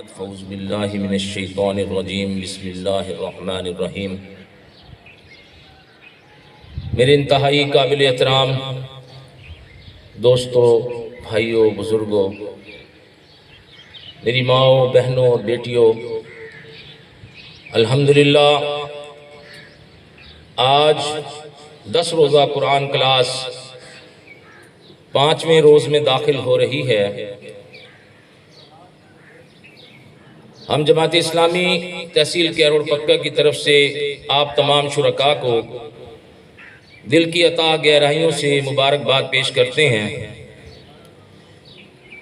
بعد فاعوذ باللہ من الشیطان الرجیم بسم اللہ الرحمن الرحیم۔ میرے انتہائی قابل احترام دوستوں، بھائیوں، بزرگوں، میری ماؤں، بہنوں اور بیٹیوں، الحمدللہ آج 10 روزہ قرآن کلاس 5ویں روز میں داخل ہو رہی ہے۔ ہم جماعت اسلامی تحصیل کیرول پکا کی طرف سے آپ تمام شرکاء کو دل کی عطا گہرائیوں سے مبارکباد پیش کرتے ہیں۔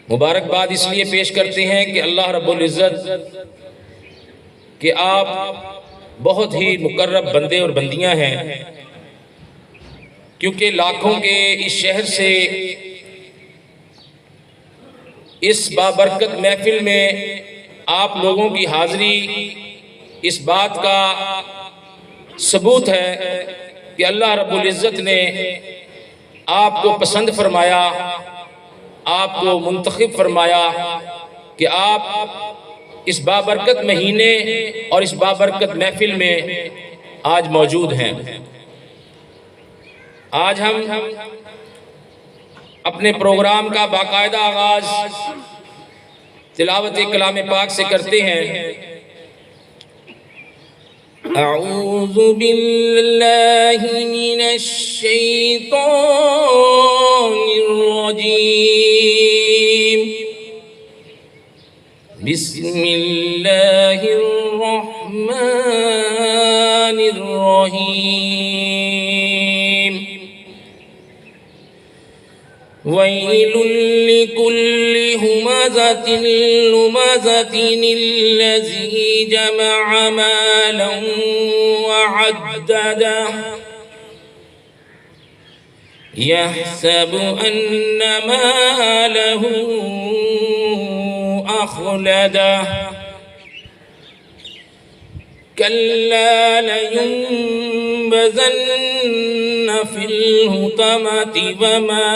مبارکباد اس لیے پیش کرتے ہیں کہ اللہ رب العزت کہ آپ بہت ہی مقرب بندے اور بندیاں ہیں، کیونکہ لاکھوں کے اس شہر سے اس بابرکت محفل میں آپ لوگوں کی حاضری اس بات کا ثبوت ہے کہ اللہ رب العزت نے آپ کو پسند فرمایا، آپ کو منتخب فرمایا کہ آپ اس بابرکت مہینے اور اس بابرکت محفل میں آج موجود ہیں۔ آج ہم اپنے پروگرام کا باقاعدہ آغاز تلاوت کلام پاک سے کرتے ہیں۔ اعوذ باللہ من الشیطان الرجیم، بسم اللہ الرحمن الرحیم۔ وَيْلٌ لِكُلِّ هُمَزَةٍ لُمَزَةٍ الَّذِي جَمَعَ مَالًا وَعَدَّدَهُ يَحْسَبُ أَنَّ مَالَهُ أَخْلَدَهُ كَلَّا لَيُنبَذَنَّ فِي الْحُطَمَةِ وَمَا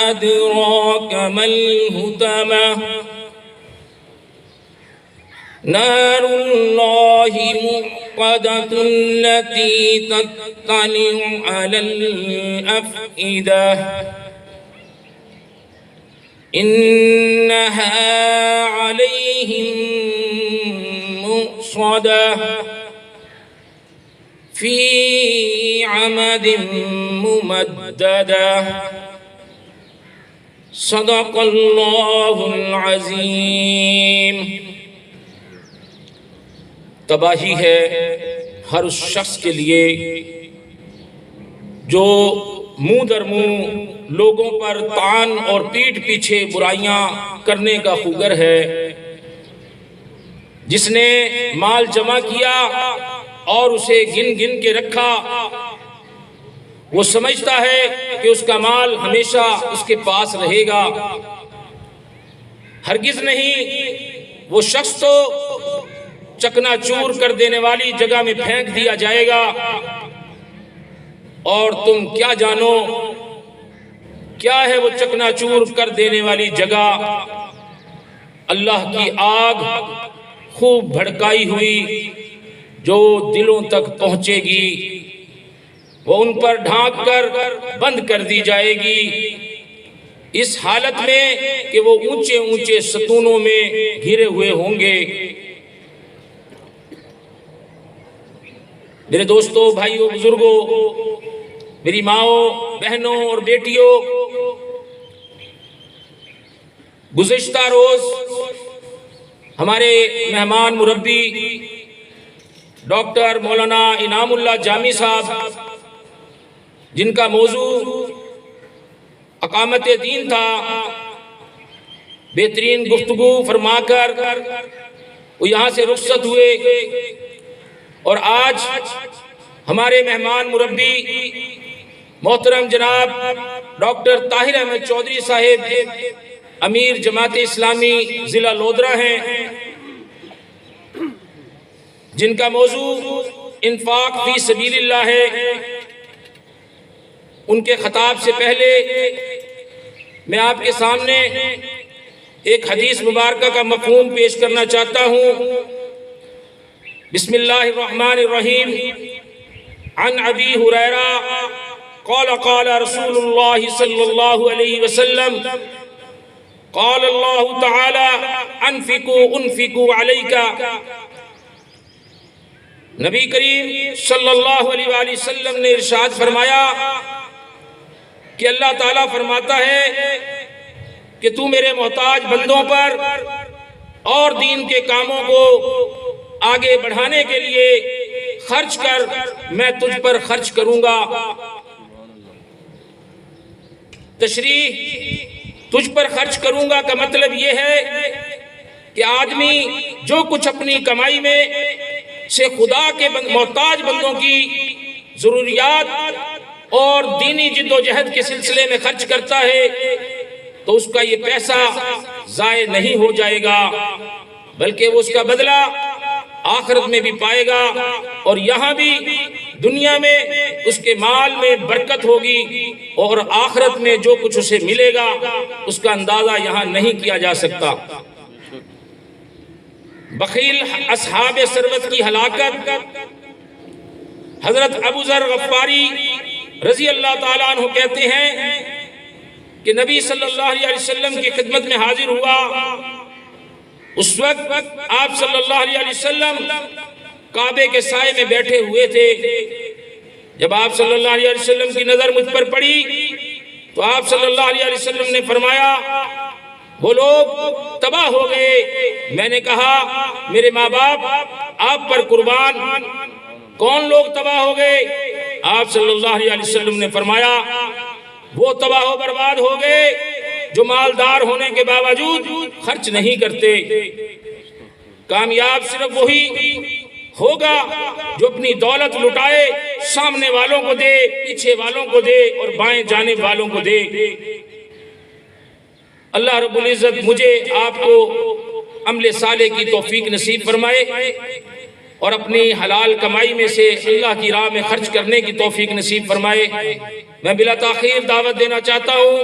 أَدْرَاكَ مَا الْحُطَمَةُ نَارُ اللَّهِ الْمُوقَدَةُ الَّتِي تَطَّلِعُ عَلَى الْأَفْئِدَةِ إِنَّهَا عَلَيْهِمْ مُؤْصَدَةٌ فی عمد ممددہ۔ صدق اللہ العظیم۔ تباہی ہے ہر اس شخص کے لیے جو منہ در منہ لوگوں پر طعن اور پیٹھ پیچھے برائیاں کرنے کا خوگر ہے، جس نے مال جمع کیا اور اسے گن گن کے رکھا۔ وہ سمجھتا ہے کہ اس کا مال ہمیشہ اس کے پاس رہے گا، ہرگز نہیں۔ وہ شخص تو چکنا چور کر دینے والی جگہ میں پھینک دیا جائے گا، اور تم کیا جانو کیا ہے وہ چکنا چور کر دینے والی جگہ؟ اللہ کی آگ خوب بھڑکائی ہوئی جو دلوں تک پہنچے گی، وہ ان پر ڈھانک کر بند کر دی جائے گی، اس حالت میں کہ وہ اونچے اونچے ستونوں میں گھرے ہوئے ہوں گے۔ میرے دوستوں، بھائیوں، بزرگوں، میری ماؤں، بہنوں اور بیٹیوں، گزشتہ روز ہمارے مہمان مربی ڈاکٹر مولانا انعام اللہ جامی صاحب، جن کا موضوع اقامت دین تھا، بہترین گفتگو فرما کر وہ یہاں سے رخصت ہوئے، اور آج ہمارے مہمان مربی محترم جناب ڈاکٹر طاہر احمد چودھری صاحب، امیر جماعت اسلامی ضلع لودرا ہیں، جن کا موضوع انفاق فی سبیل اللہ ہے۔ ان کے خطاب سے پہلے میں آپ کے سامنے ایک حدیث مبارکہ کا مفہوم پیش کرنا چاہتا ہوں۔ بسم اللہ الرحمن الرحیم۔ عن ابی ہریرہ قال قال رسول اللہ صلی اللہ علیہ وسلم قال اللہ تعالی انفقوا انفقوا علیکا۔ نبی کریم صلی اللہ علیہ وآلہ وسلم نے ارشاد فرمایا کہ اللہ تعالیٰ فرماتا ہے کہ تو میرے محتاج بندوں پر اور دین کے کاموں کو آگے بڑھانے کے لیے خرچ کر، میں تجھ پر خرچ کروں گا۔ تشریح تجھ پر خرچ کروں گا کا مطلب یہ ہے کہ آدمی جو کچھ اپنی کمائی میں سے خدا کے محتاج بندوں کی ضروریات اور دینی جد و جہد کے سلسلے میں خرچ کرتا ہے تو اس کا یہ پیسہ ضائع نہیں ہو جائے گا، بلکہ وہ اس کا بدلہ آخرت میں بھی پائے گا، اور یہاں بھی دنیا میں اس کے مال میں برکت ہوگی، اور آخرت میں جو کچھ اسے ملے گا اس کا اندازہ یہاں نہیں کیا جا سکتا۔ بخیل اصحاب ثروت کی ہلاکت۔ حضرت ابو ذر غفاری رضی اللہ تعالیٰ عنہ کہتے ہیں کہ نبی صلی اللہ علیہ وسلم کی خدمت میں حاضر ہوا۔ اس وقت آپ صلی اللہ علیہ وسلم کعبے کے سائے میں بیٹھے ہوئے تھے۔ جب آپ صلی اللہ علیہ وسلم کی نظر مجھ پر پڑی تو آپ صلی اللہ علیہ وسلم نے فرمایا وہ لوگ تباہ ہو گئے۔ میں نے کہا میرے ماں باپ آپ پر قربان، کون لوگ تباہ ہو گئے؟ آپ صلی اللہ علیہ وسلم نے فرمایا وہ تباہ و برباد ہو گئے جو مالدار ہونے کے باوجود خرچ نہیں کرتے۔ کامیاب صرف وہی ہوگا جو اپنی دولت لٹائے، سامنے والوں کو دے، پیچھے والوں کو دے اور بائیں جانب والوں کو دے۔ اللہ رب العزت مجھے آپ کو عمل صالح کی توفیق نصیب فرمائے اور اپنی حلال کمائی میں سے اللہ کی راہ میں خرچ کرنے کی توفیق نصیب فرمائے۔ میں بلا تاخیر دعوت دینا چاہتا ہوں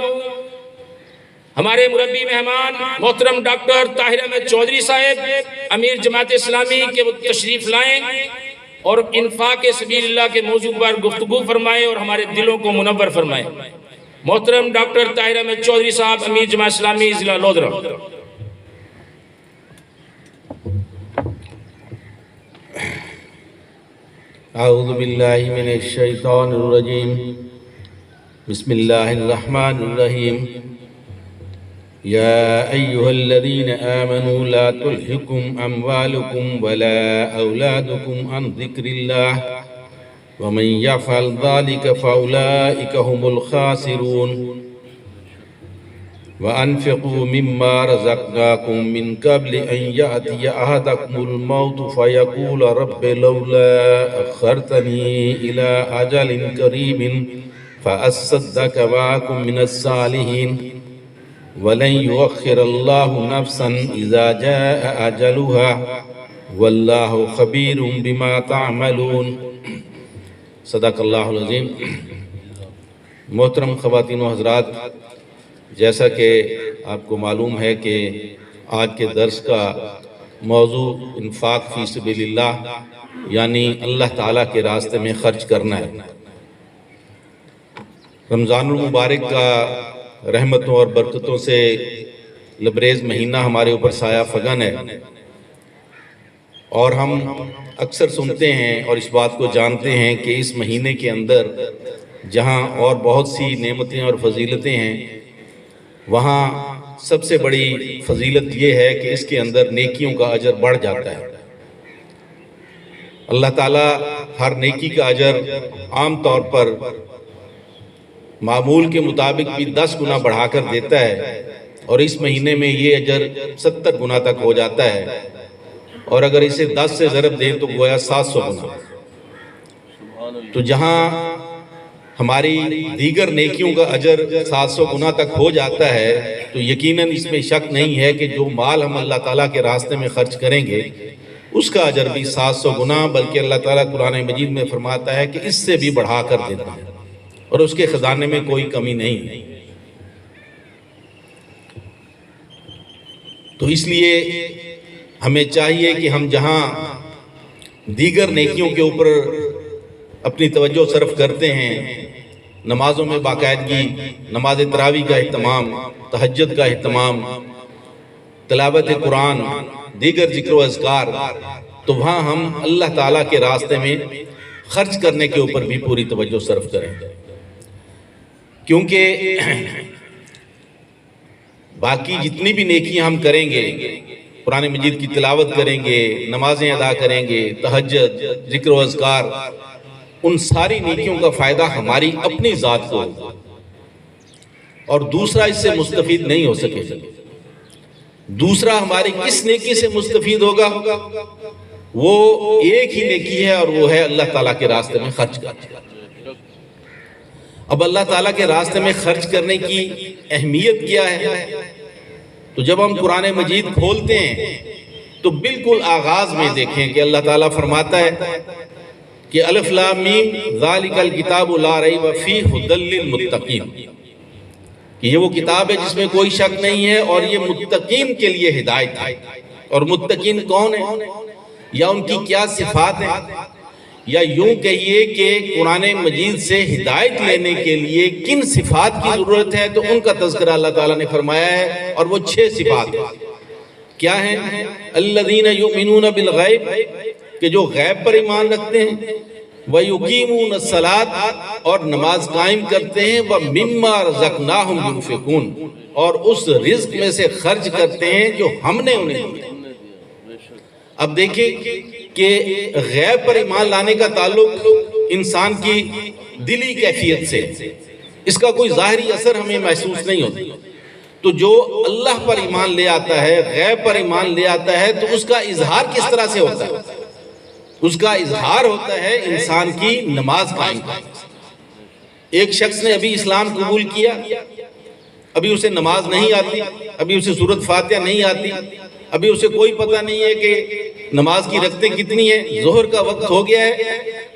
ہمارے مربی مہمان محترم ڈاکٹر طاہر احمد چودھری صاحب امیر جماعت اسلامی کے وہ تشریف لائیں اور انفاق سبیل اللہ کے موضوع پر گفتگو فرمائیں اور ہمارے دلوں کو منور فرمائیں۔ محترم ڈاکٹر طاہر احمد چودھری صاحب امیر جماعت اسلامی ضلع لودھرا۔ اعوذ باللہ من الشیطان الرجیم، بسم اللہ الرحمن الرحیم۔ یا ایہا الذین آمنوا لا تلہکم اموالکم ولا اولادکم عن ذکر اللہ ومن یفعل ذلک فاولئک هم الخاسرون۔ وَأَنفِقُوا مِمَّا رَزَقْنَاكُم مِّن قَبْلِ أَن يَأْتِيَ أَحَدَكُمُ الْمَوْتُ فَيَقُولَ رَبِّ لَوْلَا أَخَّرْتَنِي إِلَىٰ أَجَلٍ قَرِيبٍ فَأَصَّدَّقَ وَأَكُن مِّنَ الصَّالِحِينَ وَلَن يُؤَخِّرَ اللَّهُ نَفْسًا إِذَا جَاءَ أَجَلُهَا وَاللَّهُ خَبِيرٌ بِمَا تَعْمَلُونَ۔ صدق اللہ العظیم۔ محترم خواتین و حضرات، جیسا کہ آپ کو معلوم ہے کہ آج کے درس کا موضوع انفاق فی سبیل اللہ یعنی اللہ تعالیٰ کے راستے میں خرچ کرنا ہے۔ رمضان المبارک کا رحمتوں اور برکتوں سے لبریز مہینہ ہمارے اوپر سایہ فگن ہے، اور ہم اکثر سنتے ہیں اور اس بات کو جانتے ہیں کہ اس مہینے کے اندر جہاں اور بہت سی نعمتیں اور فضیلتیں ہیں، وہاں سب سے بڑی فضیلت یہ ہے کہ اس کے اندر نیکیوں کا اجر بڑھ جاتا ہے۔ اللہ تعالیٰ ہر نیکی کا اجر عام طور پر معمول کے مطابق بھی 10 گنا بڑھا کر دیتا ہے، اور اس مہینے میں یہ اجر 70 گنا تک ہو جاتا ہے، اور اگر اسے 10 سے ضرب دیں تو گویا 700 گنا۔ تو جہاں ہماری دیگر نیکیوں کا اجر 700 گنا تک ہو جاتا ہے تو یقیناً اس میں شک نہیں ہے کہ جو مال ہم اللہ تعالیٰ کے راستے میں خرچ کریں گے اس کا اجر بھی 700 گنا، بلکہ اللہ تعالیٰ قرآن مجید میں فرماتا ہے کہ اس سے بھی بڑھا کر دیتا ہے اور اس کے خزانے میں کوئی کمی نہیں ہے۔ تو اس لیے ہمیں چاہیے کہ ہم جہاں دیگر نیکیوں کے اوپر اپنی توجہ صرف کرتے ہیں، نمازوں میں باقاعدگی، نماز تراویح کا اہتمام، تہجد کا اہتمام، تلاوت قرآن، دیگر ذکر و اذکار، تو وہاں ہم اللہ تعالیٰ کے راستے میں خرچ کرنے کے اوپر بھی پوری توجہ صرف کریں، کیونکہ باقی جتنی بھی نیکیاں ہم کریں گے، قرآن مجید کی تلاوت کریں گے، نمازیں ادا کریں گے، تہجد، ذکر و اذکار، ان ساری نیکیوں کا فائدہ ہماری اپنی ذات کو ہوگا اور دوسرا اس سے مستفید نہیں ہو سکے۔ دوسرا ہماری کس نیکی سے مستفید ہوگا؟ وہ ایک ہی نیکی ہے اور وہ ہے اللہ تعالیٰ کے راستے میں خرچ کرنا۔ اب اللہ تعالیٰ کے راستے میں خرچ کرنے کی اہمیت کیا ہے؟ تو جب ہم قرآن مجید کھولتے ہیں تو بالکل آغاز میں دیکھیں کہ اللہ تعالیٰ فرماتا ہے کہ الف لام میم ذالک الکتاب لا ریب فیہ ھدی للمتقین، کہ یہ وہ کتاب ہے جس میں کوئی شک نہیں ہے اور یہ متقین کے لیے ہدایت ہے۔ اور متقین کون ہیں یا ان کی کیا صفات ہیں؟ یا یوں کہیے کہ قرآن مجید سے ہدایت لینے کے لیے کن صفات کی ضرورت ہے، تو ان کا تذکرہ اللہ تعالیٰ نے فرمایا ہے، اور وہ 6 صفات ہیں۔ کیا ہیں؟ الذین یؤمنون بالغیب، کہ جو غیب پر ایمان رکھتے ہیں، وَيُقِيمُونَ الصَّلَاةَ، اور نماز قائم کرتے ہیں، وَمِمَّا رَزَقْنَاهُمْ يُنْفِقُونَ، اور اس رزق میں سے خرچ کرتے ہیں جو ہم نے انہیں دیا۔ اب دیکھیں کہ غیب پر ایمان لانے کا تعلق انسان کی دلی کیفیت سے، اس کا کوئی ظاہری اثر ہمیں محسوس نہیں ہوتا۔ تو جو اللہ پر ایمان لے آتا ہے، غیب پر ایمان لے آتا ہے، تو اس کا اظہار کس طرح سے ہوتا ہے؟ اس کا اظہار ہوتا ہے انسان کی نماز قائم کرنے سے۔ ایک شخص نے ابھی اسلام قبول کیا، ابھی اسے نماز نہیں آتی، ابھی اسے سورۃ فاتحہ نہیں آتی، ابھی اسے کوئی پتہ نہیں ہے کہ نماز کی رکعتیں کتنی ہیں، ظہر کا وقت ہو گیا ہے،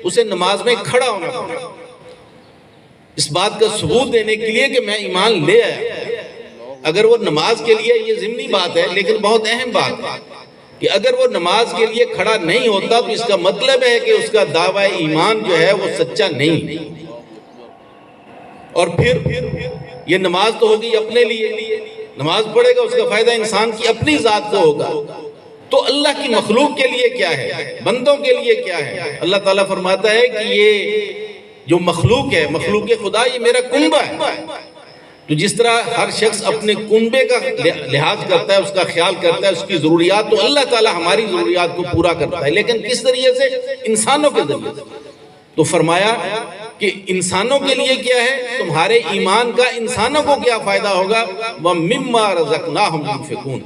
اسے نماز میں کھڑا ہونا پڑا اس بات کا ثبوت دینے کے لیے کہ میں ایمان لے آیا۔ اگر وہ نماز کے لیے، یہ ضمنی بات ہے لیکن بہت اہم بات ہے، کہ اگر وہ نماز کے لیے کھڑا نہیں ہوتا تو اس کا مطلب ہے کہ اس کا دعویٰ ایمان جو ہے وہ سچا نہیں۔ اور پھر یہ نماز تو ہوگی اپنے لیے، نماز پڑھے گا، اس کا فائدہ انسان کی اپنی ذات کو ہوگا، تو اللہ کی مخلوق کے لیے کیا ہے، بندوں کے لیے کیا ہے؟ اللہ تعالیٰ فرماتا ہے کہ یہ جو مخلوق ہے، مخلوق خدا، یہ میرا کنبہ ہے۔ تو جس طرح ہر شخص اپنے کنبے کا لحاظ کرتا ہے، اس کا خیال کرتا ہے، اس کی ضروریات، تو اللہ تعالیٰ ہماری ضروریات کو پورا کرتا ہے، لیکن کس طریقے سے؟ انسانوں کے ذریعے سے۔ تو فرمایا کہ انسانوں کے لیے کیا ہے، تمہارے ایمان کا انسانوں کو کیا فائدہ ہوگا؟ وَمِمَّا رَزَقْنَاهُمْ يُنْفِقُونَ،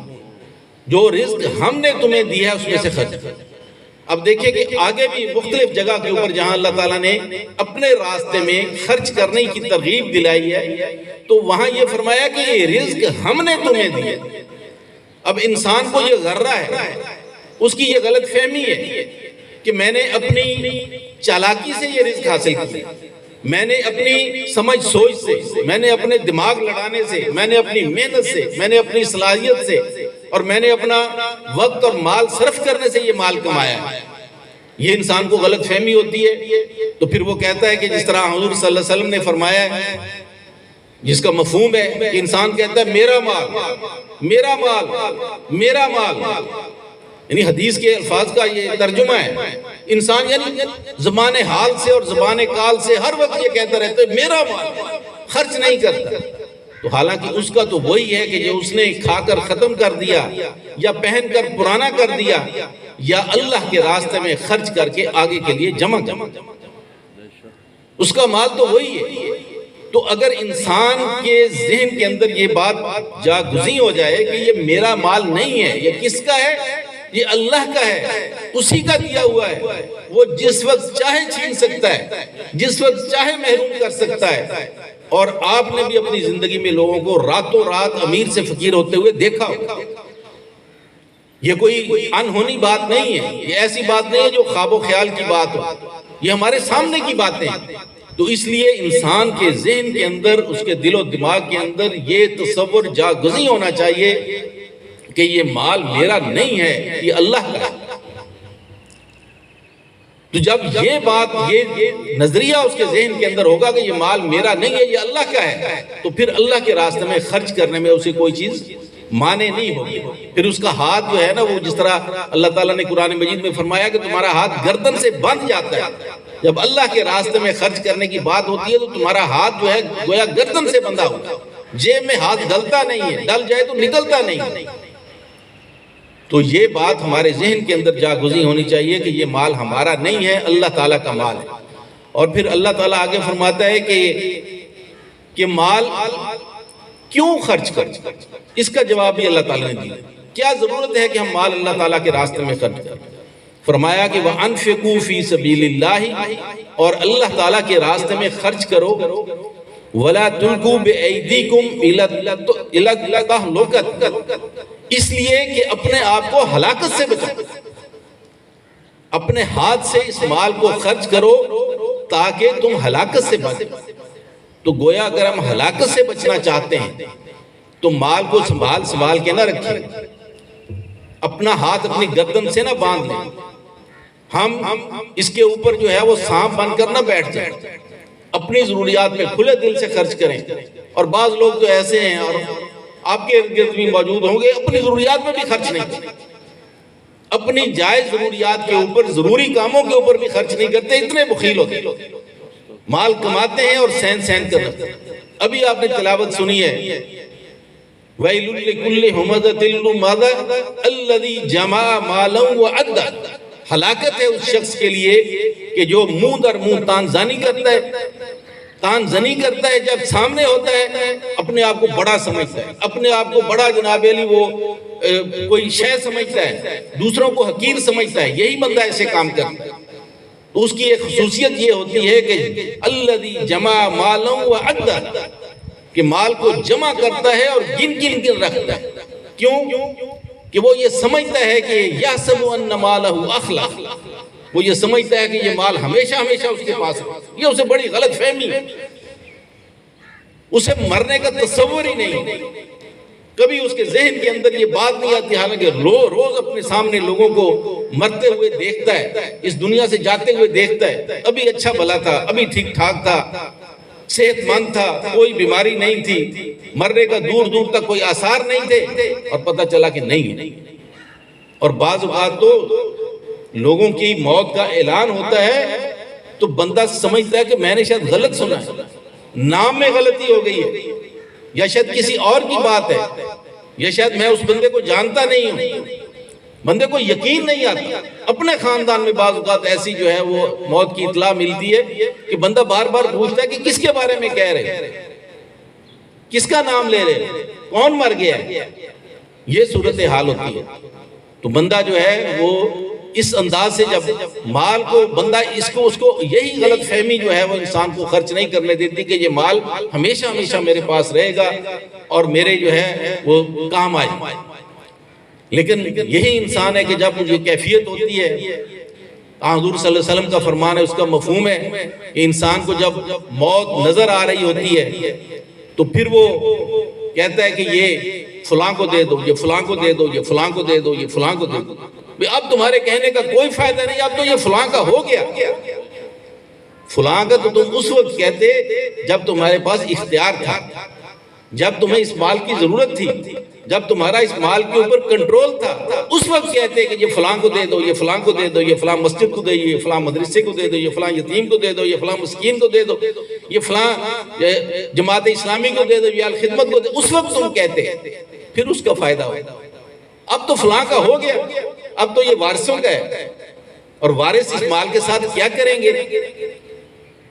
جو رزق ہم نے تمہیں دیا ہے اس میں سے خرچ کرو۔ اب دیکھیں کہ آگے بھی مختلف جگہ کے اوپر جہاں اللہ تعالیٰ نے اپنے راستے میں خرچ کرنے کی ترغیب دلائی ہے، تو وہاں یہ فرمایا کہ یہ رزق ہم نے تمہیں دیا۔ اب انسان کو یہ غرہ ہے، اس کی یہ غلط فہمی ہے کہ میں نے اپنی چالاکی سے یہ رزق حاصل کیا، میں نے اپنی سمجھ سوچ سے، میں نے اپنے دماغ لڑانے سے، میں نے اپنی محنت سے، میں نے اپنی صلاحیت سے، اور میں نے اپنا وقت اور مال صرف کرنے سے یہ مال کمایا ہے۔ یہ انسان کو غلط فہمی ہوتی ہے۔ تو پھر وہ کہتا ہے کہ جس طرح حضور صلی اللہ علیہ وسلم نے فرمایا ہے، جس کا مفہوم ہے کہ انسان کہتا ہے میرا مال، میرا مال، میرا مال، یعنی حدیث کے الفاظ کا یہ ترجمہ ہے۔ انسان یعنی زبان حال سے اور زبان کال سے ہر وقت یہ کہتا رہتا ہے میرا مال، خرچ نہیں کرتا۔ تو حالانکہ اس کا تو وہی ہے کہ جو اس نے کھا کر ختم کر دیا، یا پہن کر پرانا کر دیا، یا اللہ کے راستے میں خرچ کر کے آگے کے لیے جمع اس کا مال تو وہی ہے۔ تو اگر انسان کے ذہن کے اندر یہ بات جاگزیں ہو جائے کہ یہ میرا مال نہیں ہے، یہ کس کا ہے؟ یہ اللہ کا ہے، اسی کا دیا ہوا ہے، وہ جس وقت چاہے چھین سکتا ہے، جس وقت چاہے محروم کر سکتا ہے۔ اور آپ نے بھی اپنی زندگی میں لوگوں کو راتوں رات امیر سے فقیر ہوتے ہوئے دیکھا ہوگا۔ یہ کوئی انہونی بات نہیں ہے، یہ ایسی بات نہیں ہے جو خواب و خیال کی بات ہو، یہ ہمارے سامنے کی باتیں ہیں۔ تو اس لیے انسان کے ذہن کے اندر، اس کے دل و دماغ کے اندر یہ تصور جاگزیں ہونا چاہیے کہ یہ مال میرا نہیں ہے، یہ اللہ کا ہے۔ تو جب یہ بات، یہ نظریہ اس کے ذہن کے اندر ہوگا کہ یہ مال میرا نہیں ہے، یہ اللہ کا ہے، تو پھر اللہ کے راستے میں خرچ کرنے میں اسے کوئی چیز مانے نہیں ہوگی۔ پھر اس کا ہاتھ جو ہے نا، وہ جس طرح اللہ تعالیٰ نے قرآن مجید میں فرمایا کہ تمہارا ہاتھ گردن سے بندھ جاتا ہے، جب اللہ کے راستے میں خرچ کرنے کی بات ہوتی ہے تو تمہارا ہاتھ جو ہے گویا گردن سے بندھا ہوگا، جیب میں ہاتھ ڈلتا نہیں ہے، ڈل جائے تو نکلتا نہیں۔ تو یہ بات ہمارے ذہن کے اندر جاگزی ہونی چاہیے کہ یہ مال ہمارا نہیں ہے، اللہ تعالیٰ کا مال ہے۔ اور پھر اللہ تعالیٰ آگے فرماتا ہے کہ مال کیوں خرچ کریں؟ اس کا جواب بھی اللہ تعالیٰ نے دیا۔ کیا ضرورت ہے کہ ہم مال اللہ تعالیٰ کے راستے میں خرچ کریں؟ فرمایا کہ وَأَنفِقُوا فِي سَبِيلِ اللَّهِ، اور اللہ تعالیٰ کے راستے میں خرچ کرو، وَلَا تُلْقُوا بِأَيْدِيكُمْ إِلَى التَّهْلُكَةِ، اس لیے کہ اپنے آپ کو ہلاکت سے بچاؤ، اپنے ہاتھ سے اس مال کو خرچ کرو تاکہ تم ہلاکت سے بچو۔ تو گویا اگر ہم ہلاکت سے بچنا چاہتے ہیں تو مال کو سنبھال کے نہ رکھیں، اپنا ہاتھ اپنی گردن سے نہ باندھ لیں، ہم اس کے اوپر جو ہے وہ سانپ بن کر نہ بیٹھ جائیں، اپنی ضروریات میں کھلے دل سے خرچ کریں۔ اور بعض لوگ تو ایسے ہیں، اور آپ کے ارد گرد بھی موجود ہوں گے، اپنی ضروریات میں بھی خرچ نہیں کرتے، اپنی جائز ضروریات کے اوپر، ضروری کاموں کے اوپر بھی خرچ نہیں کرتے، اتنے بخیل ہوتے ہیں، مال کماتے ہیں اور سین کر رہتے ہیں۔ ابھی آپ نے تلاوت سنی ہے، وَيْلٌ لِكُلِّ هُمَزَةٍ لُمَزَةٍ الَّذِي جَمَعَ مَالًا وَعَدَّدَهُ، ہلاکت ہے اس شخص کے لیے کہ جو منہ در منہ تانزانی کرتا ہے، جب سامنے ہوتا ہے اپنے آپ کو بڑا سمجھتا ہے، اپنے آپ کو بڑا جناب علی وہ کوئی شے سمجھتا ہے، دوسروں کو حقیر سمجھتا ہے، یہی بندہ ایسے کام کرتا ہے۔ تو اس کی ایک خصوصیت یہ ہوتی ہے کہ الذی جمع مالا وعدہ، کہ مال کو جمع کرتا ہے اور گن رکھتا ہے۔ کیوں؟ کہ وہ یہ سمجھتا ہے کہ یحسب ان مالہ اخلد، وہ یہ سمجھتا ہے کہ یہ مال ہمیشہ اس کے پاس ہے۔ یہ اسے بڑی غلط فہمی ہے، اسے مرنے کا تصور ہی نہیں، کبھی اس کے ذہن کے اندر یہ بات نہیں آتی، حالانکہ روز اپنے سامنے لوگوں کو مرتے ہوئے دیکھتا ہے، اس دنیا سے جاتے ہوئے دیکھتا ہے، ابھی اچھا بھلا تھا، ابھی ٹھیک ٹھاک تھا، صحت مند تھا، کوئی بیماری نہیں تھی، مرنے کا دور تک کوئی آثار نہیں تھے، اور پتہ چلا کہ نہیں ہے۔ اور بعض اوقات تو لوگوں کی موت کا اعلان ہوتا ہے تو بندہ سمجھتا ہے کہ میں نے شاید غلط سنا ہے، نام میں غلطی ہو گئی ہے، یا شاید کسی اور کی بات ہے، یا شاید میں اس بندے کو جانتا نہیں ہوں، بندے کو یقین نہیں آتا۔ اپنے خاندان میں بعض اوقات ایسی جو ہے وہ موت کی اطلاع ملتی ہے کہ بندہ بار بار پوچھتا ہے کہ کس کے بارے میں کہہ رہے، کس کا نام لے رہے، کون مر گیا ہے، یہ صورتحال ہوتی ہے۔ تو بندہ جو ہے وہ اس انداز سے جب مال کو بندہ اس کو یہی غلط فہمی جو ہے وہ انسان کو خرچ نہیں کرنے دیتی کہ یہ مال ہمیشہ میرے پاس رہے گا اور میرے جو ہے وہ کام آئے۔ لیکن یہی انسان ہے کہ جب یہ کیفیت ہوتی ہے، حضور صلی اللہ علیہ وسلم کا فرمان ہے، اس کا مفہوم ہے کہ انسان کو جب موت نظر آ رہی ہوتی ہے تو پھر وہ کہتا ہے کہ یہ فلاں کو دے دو، یہ فلاں کو دے دو، یہ فلاں کو دے دو، یہ فلاں کو دے دو۔ اب تمہارے کہنے کا کوئی فائدہ نہیں، اب تو یہ فلاں کا ہو گیا۔ فلاں کا تو تم اس وقت کہتے جب تمہارے پاس اختیار تھا، جب تمہیں اس مال کی ضرورت تھی، جب تمہارا اس مال کے اوپر کنٹرول تھا، اس وقت کہتے کہ یہ فلاں کو دے دو، یہ فلاں کو دے دو، یہ فلاں مسجد کو دے دو، یہ فلاں مدرسے کو دے دو، یہ فلاں یتیم کو دے دو، یہ فلاں مسکین کو دے دو، یہ فلاں جماعت اسلامی کو دے دو، یہ الخدمت کو دے دو۔ اس وقت تم کہتے، پھر اس کا فائدہ ہو۔ اب تو فلاں کا ہو گیا، اب تو یہ وارثوں کا ہے، اور وارث اس مال کے ساتھ کیا کریں گے؟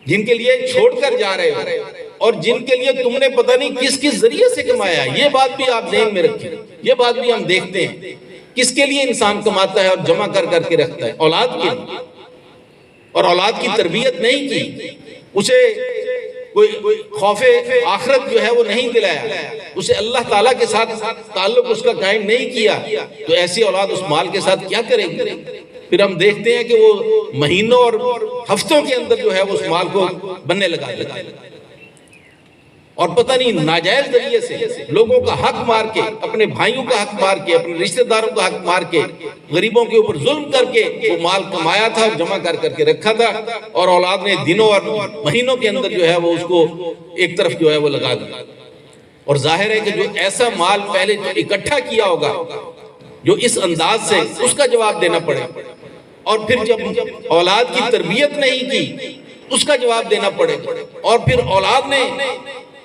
جن کے لیے چھوڑ کر جا رہے ہو اور جن کے لیے تم نے پتہ نہیں کس ذریعے سے کمایا، یہ بات بھی آپ ذہن میں رکھیں۔ یہ بات بھی ہم دیکھتے ہیں، کس کے لیے انسان کماتا ہے اور جمع کر کے رکھتا ہے، اولاد کے لیے، اور اولاد کی تربیت نہیں کی، اسے کوئی خوف آخرت جو ہے وہ نہیں دلایا، اسے اللہ تعالیٰ کے ساتھ تعلق اس کا قائم نہیں کیا، تو ایسی اولاد اس مال کے ساتھ کیا کرے گی؟ پھر ہم دیکھتے ہیں کہ وہ مہینوں اور ہفتوں کے اندر جو ہے وہ اس مال کو بننے لگا۔ اور پتہ نہیں ناجائز ذریعے سے لوگوں کا حق مار کے، اپنے بھائیوں کا حق مار کے، اپنے رشتہ داروں کا حق مار کے، غریبوں کے اوپر ظلم کر کے وہ مال کمایا تھا اور جمع کر کے رکھا تھا، اور اولاد نے دنوں اور مہینوں کے اندر جو ہے وہ اس کو ایک طرف جو ہے وہ لگا دیا۔ اور ظاہر ہے کہ جو ایسا مال پہلے جو اکٹھا کیا ہوگا، جو اس انداز سے، اس کا جواب دینا پڑے، اور پھر جب اولاد کی تربیت نہیں کی اس کا جواب دینا پڑے، اور پھر اولاد نے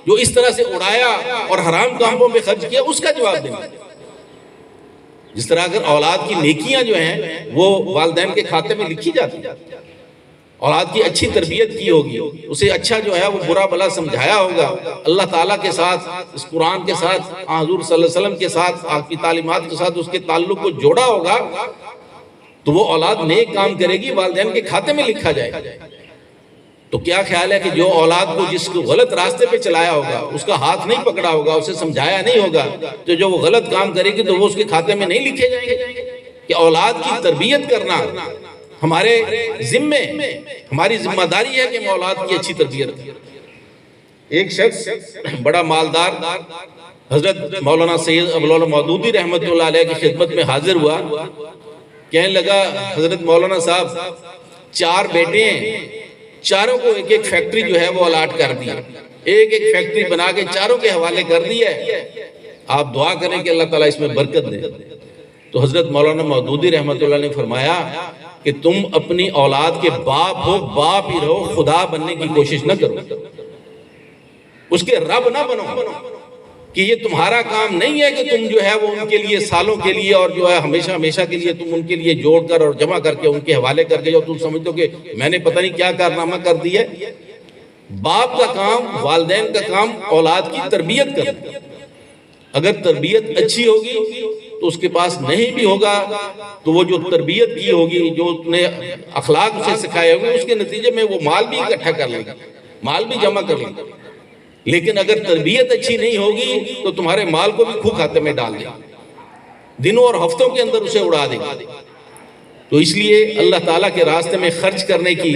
جو اس طرح سے اڑایا اور حرام کاموں میں خرچ کیا اس کا جواب دینا۔ جس طرح اگر اولاد کی نیکیاں جو ہیں وہ والدین کے کھاتے میں لکھی جاتی ہیں، اولاد کی اچھی تربیت کی ہوگی، اسے اچھا جو ہے وہ برا بلا سمجھایا ہوگا، اللہ تعالیٰ کے ساتھ، اس قرآن کے ساتھ، حضور صلی اللہ علیہ وسلم کے ساتھ، آپ کی تعلیمات کے ساتھ اس کے تعلق کو جوڑا ہوگا، تو وہ اولاد نیک کام کرے گی، والدین کے کھاتے میں لکھا جائے گا۔ تو کیا خیال ہے کہ جو اولاد کو جس کو غلط راستے پہ چلایا ہوگا، اس کا ہاتھ نہیں پکڑا ہوگا، اسے سمجھایا نہیں ہوگا، تو جو وہ غلط کام کرے گی تو وہ اس کے کھاتے میں نہیں لکھے جائیں گے؟ کہ اولاد کی تربیت کرنا ہمارے ذمے، ہماری ذمہ داری ہے کہ ہم اولاد کی اچھی تربیت کریں۔ ایک شخص بڑا مالدار حضرت مولانا سید ابوالعلا مودودی رحمۃ اللہ علیہ کی خدمت میں حاضر ہوا، کہنے لگا حضرت مولانا صاحب 4 بیٹے ہیں، چاروں کو ایک ایک فیکٹری جو ہے وہ الاٹ کر دی، ایک ایک فیکٹری بنا کے چاروں کے حوالے کر دی ہے، آپ دعا کریں کہ اللہ تعالیٰ اس میں برکت دے۔ تو حضرت مولانا مودودی رحمۃ اللہ نے فرمایا کہ تم اپنی اولاد کے باپ ہو، باپ ہی رہو، خدا بننے کی کوشش نہ کرو، اس کے رب نہ بنو، کہ یہ تمہارا کام نہیں ہے کہ تم جو ہے وہ ان کے لیے سالوں کے لیے اور جو ہے ہمیشہ ہمیشہ کے لیے تم ان کے لیے جوڑ کر اور جمع کر کے ان کے حوالے کر کے جو تم سمجھو کہ میں نے پتہ نہیں کیا کارنامہ کر دی ہے۔ باپ کا کام، والدین کا کام اولاد کی تربیت کرنا۔ اگر تربیت اچھی ہوگی تو اس کے پاس نہیں بھی ہوگا تو وہ جو تربیت کی ہوگی، جو نے اخلاق اسے سکھائے ہوگے، اس کے نتیجے میں وہ مال بھی اکٹھا کر لے گا، مال بھی جمع کر لے گا۔ لیکن اگر تربیت اچھی نہیں ہوگی تو تمہارے مال کو بھی کھو کھاتے میں ڈال دے گا، دنوں اور ہفتوں کے اندر اسے اڑا دے گا۔ تو اس لیے اللہ تعالیٰ کے راستے میں خرچ کرنے کی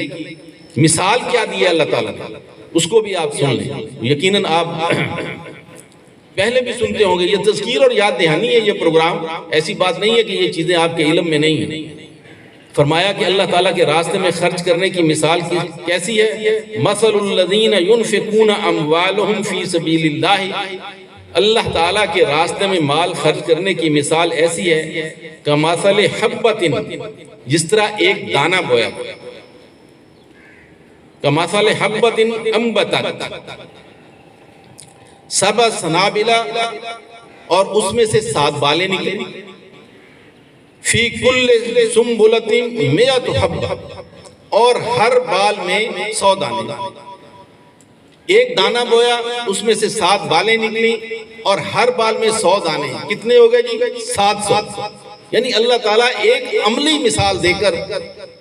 مثال کیا دی ہے اللہ تعالیٰ نے، اس کو بھی آپ سن لیں۔ یقیناً آپ پہلے بھی سنتے ہوں گے، یہ تذکیر اور یاد دہانی ہے یہ پروگرام، ایسی بات نہیں ہے کہ یہ چیزیں آپ کے علم میں نہیں ہیں۔ فرمایا کہ اللہ تعالیٰ کے راستے میں خرچ کرنے کی مثال کیسی ہے؟ مثل الذین ينفقون اموالهم فی سبیل اللہ، اللہ تعالیٰ کے راستے میں مال خرچ کرنے کی مثال ایسی ہے کمثل حبۃ، جس طرح ایک دانہ بویا، کمثل حبۃ انبتت 7 سنابل، اور اس میں سے 7 بالیں نکلیں، فی کل سنبلۃ 100 حبۃ، اور ہر بال میں 100 دانے۔ ایک دانہ بویا، اس میں سے 7 بالیں نکلی، اور ہر بال میں 100 دانے، کتنے ہو گئے جی؟ 700۔ یعنی اللہ تعالیٰ ایک عملی مثال دے کر،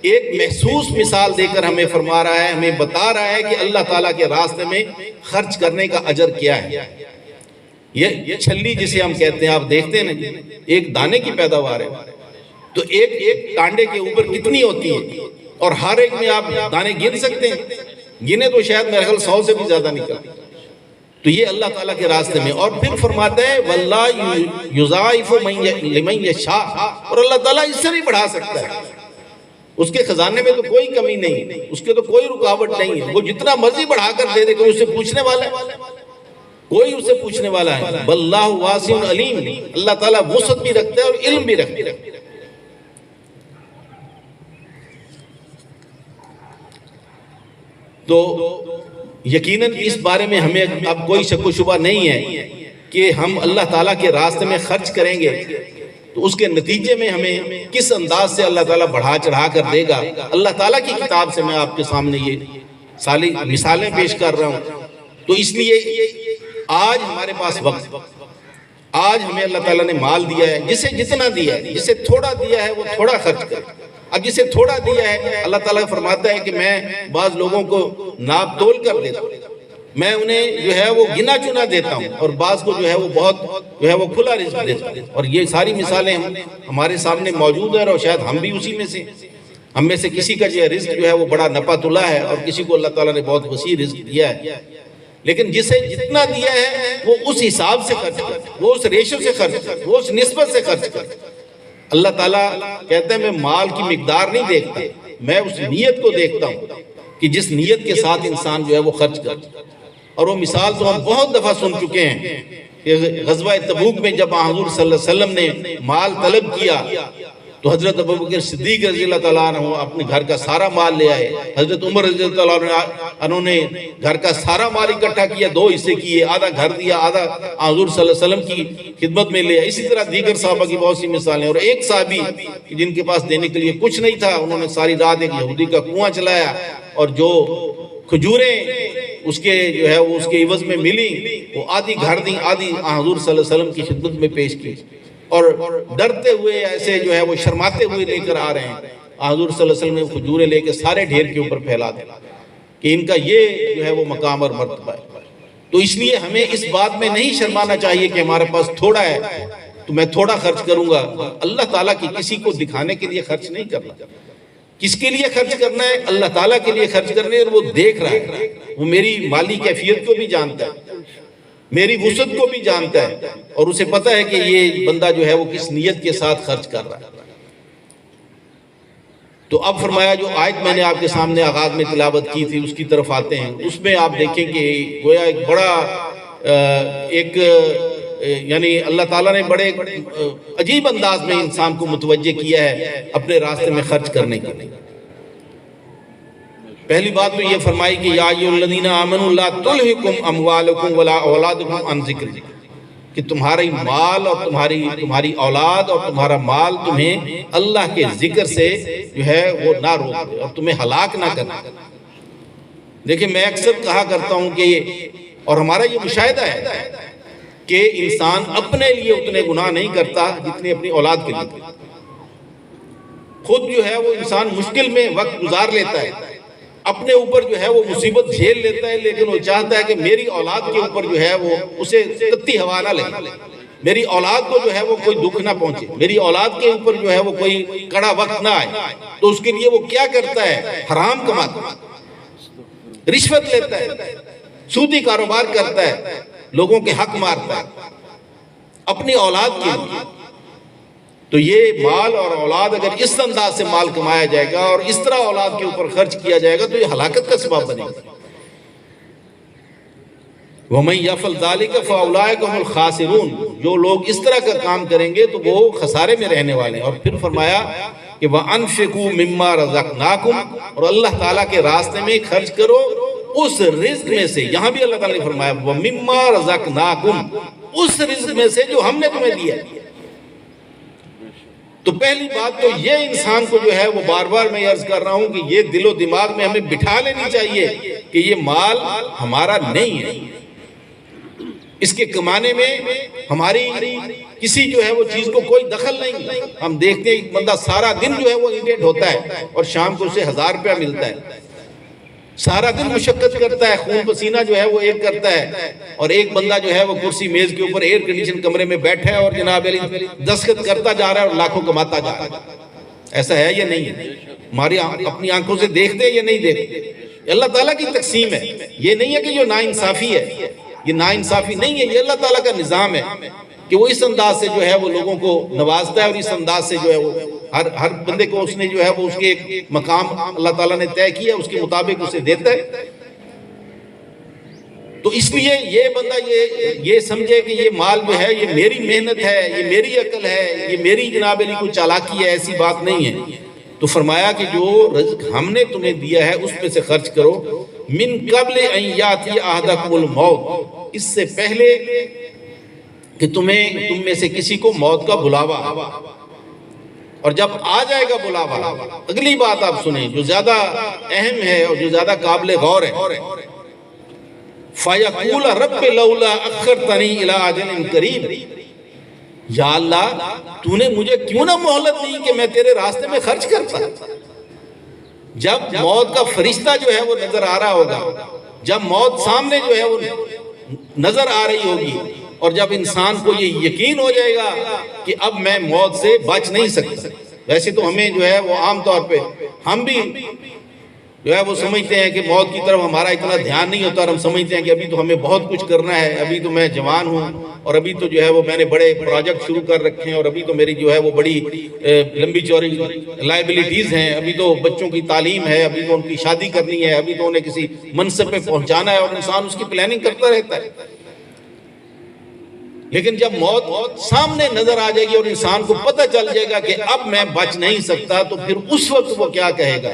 ایک محسوس مثال دے کر ہمیں فرما رہا ہے، ہمیں بتا رہا ہے کہ اللہ تعالیٰ کے راستے میں خرچ کرنے کا اجر کیا ہے۔ یہ چھلی جسے ہم کہتے ہیں، آپ دیکھتے ہیں نا، ایک دانے کی پیداوار ہے، تو ایک ٹانڈے کے اوپر کتنی ہوتی ہے، اور ہر ایک میں آپ دانے گن سکتے ہیں، گنے تو شاید میرے خیال 100 سے بھی زیادہ نکلتے۔ تو یہ اللہ تعالیٰ کے راستے میں، اور پھر فرماتا ہے واللہ یضاعف لمن یشاء، اور اللہ تعالیٰ اس سے بھی بڑھا سکتا ہے، اس کے خزانے میں تو کوئی کمی نہیں، اس کے تو کوئی رکاوٹ نہیں ہے، وہ جتنا مرضی بڑھا کر دے دے، کوئی اس سے پوچھنے والا ہے؟ کوئی اس سے پوچھنے والا ہے؟ واللہ واسع علیم، اللہ تعالیٰ وسعت بھی رکھتا ہے اور علم بھی رکھتا ہے۔ تو یقیناً اس بارے میں ہمیں اب کوئی شک و شبہ نہیں ہے کہ ہم اللہ تعالیٰ کے راستے میں خرچ کریں گے تو اس کے نتیجے میں ہمیں کس انداز سے اللہ تعالیٰ بڑھا چڑھا کر دے گا۔ اللہ تعالیٰ کی کتاب سے میں آپ کے سامنے یہ ساری مثالیں پیش کر رہا ہوں۔ تو اس لیے آج ہمارے پاس وقت، آج ہمیں اللہ تعالیٰ نے مال دیا ہے، جسے جتنا دیا ہے، جسے تھوڑا دیا ہے وہ تھوڑا خرچ کرے۔ اب جسے تھوڑا دیا ہے، اللہ تعالیٰ فرماتا ہے کہ میں بعض لوگوں کو ناپ تول کر دیتا ہوں، میں انہیں جو ہے وہ گنا چنا دیتا ہوں، اور بعض کو جو ہے وہ بہت جو ہے وہ کھلا رزق دیتا ہوں۔ اور یہ ساری مثالیں ہمارے سامنے موجود ہیں، اور شاید ہم بھی اسی میں سے، ہم میں سے کسی کا جو رزق جو ہے وہ بڑا نپا تلا ہے، اور کسی کو اللہ تعالیٰ نے بہت وسیع رزق دیا ہے۔ لیکن جسے جتنا دیا ہے وہ اس حساب سے خرچ کر، وہ اس ریشو سے خرچ کر، وہ اس نسبت سے خرچ کر۔ اللہ تعالیٰ کہتا ہے میں مال کی مقدار نہیں دیکھتا، میں اس نیت کو دیکھتا ہوں کہ جس نیت کے ساتھ انسان جو ہے وہ خرچ کر۔ اور وہ مثال تو ہم بہت دفعہ سن چکے ہیں کہ غزوہ تبوک میں جب حضور صلی اللہ علیہ وسلم نے مال طلب کیا تو حضرت ابوبکر صدیق رضی اللہ تعالیٰ عنہ اپنے گھر کا سارا مال لے آئے، حضرت عمر رضی اللہ تعالیٰ عنہ نے گھر کا سارا مال اکٹھا کیا، 2 حصے کیے، آدھا گھر دیا، آدھا حضور صلی اللہ علیہ وسلم کی خدمت میں لے آئے۔ اسی طرح دیگر صحابہ کی بہت سی مثالیں، اور ایک صحابی جن کے پاس دینے کے لیے کچھ نہیں تھا، انہوں نے ساری رات ایک یہودی کا کنواں چلایا، اور جو کھجوریں اس کے جو ہے وہ اس کے عوض میں ملی وہ آدھی گھر دی، آدھی حضور صلی اللہ علیہ وسلم کی خدمت میں پیش کی، اور ڈرتے ہوئے ایسے جو ہے وہ شرماتے ہوئے لے کر آ رہے ہیں۔ حضور صلی اللہ علیہ وسلم نے کھجوریں لے کے سارے ڈھیر کے اوپر پھیلا دیا کہ ان کا یہ جو ہے وہ مقام اور مرتبہ ہے۔ تو اس لیے ہمیں اس بات میں نہیں شرمانا چاہیے کہ ہمارے پاس تھوڑا ہے تو میں تھوڑا خرچ کروں گا۔ اللہ تعالیٰ کی کسی کو دکھانے کے لیے خرچ نہیں کرنا۔ کس کے لیے خرچ کرنا ہے؟ اللہ تعالیٰ کے لیے خرچ کرنے، اور وہ دیکھ رہا ہے، وہ میری مالی کیفیت کو بھی جانتا ہے، میری وسعت کو بھی جانتا ہے، اور اسے پتہ ہے کہ یہ بندہ جو ہے وہ کس نیت کے ساتھ خرچ کر رہا ہے۔ تو اب فرمایا جو آیت میں نے آپ کے سامنے آغاز میں تلاوت کی تھی اس کی طرف آتے ہیں۔ اس میں آپ دیکھیں کہ گویا ایک بڑا یعنی اللہ تعالیٰ نے بڑے عجیب انداز میں انسان کو متوجہ کیا ہے اپنے راستے میں خرچ کرنے کے لیے۔ پہلی بات تو یہ فرمائی کہ یا ایھا الذین آمنوا لا تلھکم اموالکم ولا اولادکم عن ذکر، کہ تمہاری مال اور تمہاری اولاد اور تمہارا مال تمہیں اللہ کے ذکر سے جو ہے وہ نہ روک دے اور تمہیں ہلاک نہ کرے۔ دیکھیں میں اکثر کہا کرتا ہوں کہ اور ہمارا یہ مشاہدہ ہے کہ انسان اپنے لیے اتنے گناہ نہیں کرتا جتنے اپنی اولاد کے لیے۔ خود جو ہے وہ انسان مشکل میں وقت گزار لیتا ہے، اپنے اوپر جو ہے وہ مصیبت جھیل لیتا ہے، لیکن وہ چاہتا ہے کہ میری اولاد کے اوپر جو ہے وہ اسے تتی ہوا نہ لگے، میری اولاد کو جو ہے وہ کوئی دکھ نہ پہنچے، میری اولاد کے اوپر جو ہے وہ کوئی کڑا وقت نہ آئے۔ تو اس کے لیے وہ کیا کرتا ہے؟ حرام کماتا ہے، رشوت لیتا ہے، سودی کاروبار کرتا ہے، لوگوں کے حق مارتا ہے اپنی اولاد کے لیے۔ تو یہ مال اور اولاد اگر اس انداز سے مال کمایا جائے گا اور اس طرح اولاد کے اوپر خرچ کیا جائے گا تو یہ ہلاکت کا سبب بنے گا۔ وَمَن يَفْعَلْ ذَلِكَ فَأُولَٰئِكَ هُمُ الْخَاسِرُونَ، جو لوگ اس طرح کا کام کریں گے تو وہ خسارے میں رہنے والے ہیں۔ اور پھر فرمایا کہ وَأَنفِقُوا مِمَّا رَزَقْنَاكُمْ، اور اللہ تعالیٰ کے راستے میں خرچ کرو اس رزق میں سے۔ یہاں بھی اللہ تعالیٰ نے فرمایا وَمِمَّا رَزَقْنَاكُمْ، اس رزق میں سے جو ہم نے تمہیں دیا۔ تو پہلی بات تو یہ انسان کو جو ہے وہ بار بار میں عرض کر رہا ہوں کہ یہ دل و دماغ میں ہمیں بٹھا لینی چاہیے کہ یہ مال ہمارا نہیں ہے، اس کے کمانے میں ہماری کسی جو ہے وہ چیز کو کوئی دخل نہیں۔ ہم دیکھتے ہیں ایک بندہ سارا دن جو ہے وہ انگیج ہوتا ہے اور شام کو اسے 1000 روپیہ ملتا ہے، سارا دن مشقت کرتا ہے، خون پسینہ جو ہے وہ ایک کرتا ہے، اور ایک بندہ جو ہے وہ کرسی میز کے اوپر ایئر کنڈیشن کمرے میں بیٹھا ہے اور جناب علی دستخط کرتا جا رہا ہے اور لاکھوں کماتا جا رہا ہے۔ ایسا ہے یا نہیں ہے؟ ہماری اپنی آنکھوں سے دیکھتے یا نہیں دیکھتے؟ اللہ تعالیٰ کی تقسیم ہے، یہ نہیں ہے کہ یہ ناانصافی ہے، یہ ناانصافی نہیں ہے، یہ اللہ تعالیٰ کا نظام ہے کہ وہ اس انداز سے جو ہے وہ لوگوں کو نوازتا ہے، اور اس انداز سے جو ہے وہ ہر بندے کو اس نے جو ہے وہ اس کے ایک مقام اللہ تعالیٰ نے طے کیا، اس کے مطابق اسے دیتا ہے۔ تو اس لیے یہ بندہ یہ سمجھے کہ یہ مال جو ہے یہ میری محنت ہے، یہ میری عقل ہے، یہ میری جناب علی کوئی چالاکی ہے، ایسی بات نہیں ہے۔ تو فرمایا کہ جو رزق ہم نے تمہیں دیا ہے اس میں سے خرچ کرو، من قبل ان یاتی احدکم الموت، اس سے پہلے کہ تم میں سے کسی کو موت کا بلاوا، اور جب آ جائے گا بلاوا، اگلی بات آپ سنیں جو زیادہ اہم ہے اور جو زیادہ قابل غور ہے، فَيَقُولَ رَبِّ لَوْلَا أَخَّرْتَنِي إِلَىٰ أَجَلٍ قَرِيبٍ، یا اللہ تو نے مجھے کیوں نہ مہلت دی کہ میں تیرے راستے میں خرچ کرتا۔ جب موت کا فرشتہ جو ہے وہ نظر آ رہا ہوگا، جب موت سامنے جو ہے وہ نظر آ رہی ہوگی، اور جب انسان کو یہ یقین ہو جائے گا کہ اب میں موت سے بچ نہیں سکتا۔ ویسے تو ہمیں جو ہے وہ عام طور پہ ہم بھی جو ہے وہ سمجھتے ہیں کہ موت کی طرف ہمارا اتنا دھیان نہیں ہوتا، اور ہم سمجھتے ہیں کہ ابھی تو ہمیں بہت کچھ کرنا ہے، ابھی تو میں جوان ہوں، اور ابھی تو جو ہے وہ میں نے بڑے پروجیکٹ شروع کر رکھے ہیں، اور ابھی تو میری جو ہے وہ بڑی لمبی چوڑی لائبلٹیز ہیں، ابھی تو بچوں کی تعلیم ہے، ابھی تو ان کی شادی کرنی ہے، ابھی تو انہیں کسی منصب پہ پہنچانا ہے، اور انسان اس کی پلاننگ کرتا رہتا ہے۔ لیکن جب موت سامنے نظر آ جائے گی اور انسان کو پتہ چل جائے گا کہ اب میں بچ نہیں سکتا، تو پھر اس وقت وہ کیا کہے گا؟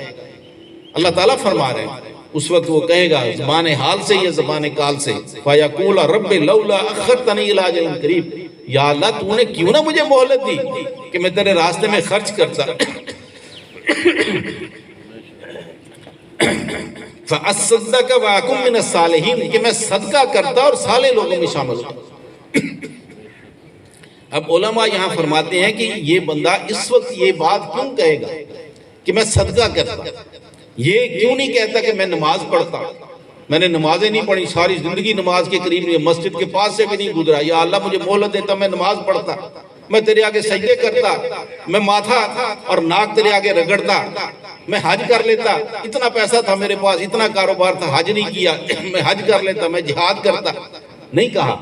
اللہ تعالیٰ فرما رہے ہیں اس وقت وہ کہے گا زبان حال سے یا زبان قال سے، فَيَقُولَ رَبِّ لَوْلَا أَخَّرْتَنِي إِلَىٰ أَجَلٍ قَرِيبٍ، یا اللہ تو نے کیوں نہ مجھے مہلت دی کہ میں تیرے راستے میں خرچ کرتا، فَأَصَّدَّقَ وَأَكُن مِّنَ الصَّالِحِينَ، کہ میں صدقہ کرتا اور صالح لوگوں میں شامل ہوتا۔ اب علماء یہاں فرماتے ہیں کہ یہ بندہ اس وقت یہ بات کیوں کہے گا کہ میں صدقہ کرتا، یہ کیوں نہیں کہتا کہ میں نماز پڑھتا، میں نے نمازیں نہیں پڑھی، ساری زندگی نماز کے قریب نہیں، مسجد کے پاس سے بھی نہیں گزرا، یا اللہ مجھے مہلت دیتا میں نماز پڑھتا، میں تیرے آگے سجدے کرتا، میں ماتھا اور ناک تیرے آگے رگڑتا، میں حج کر لیتا، اتنا پیسہ تھا میرے پاس، اتنا کاروبار تھا، حج نہیں کیا، میں حج کر لیتا، میں جہاد کرتا۔ نہیں کہا،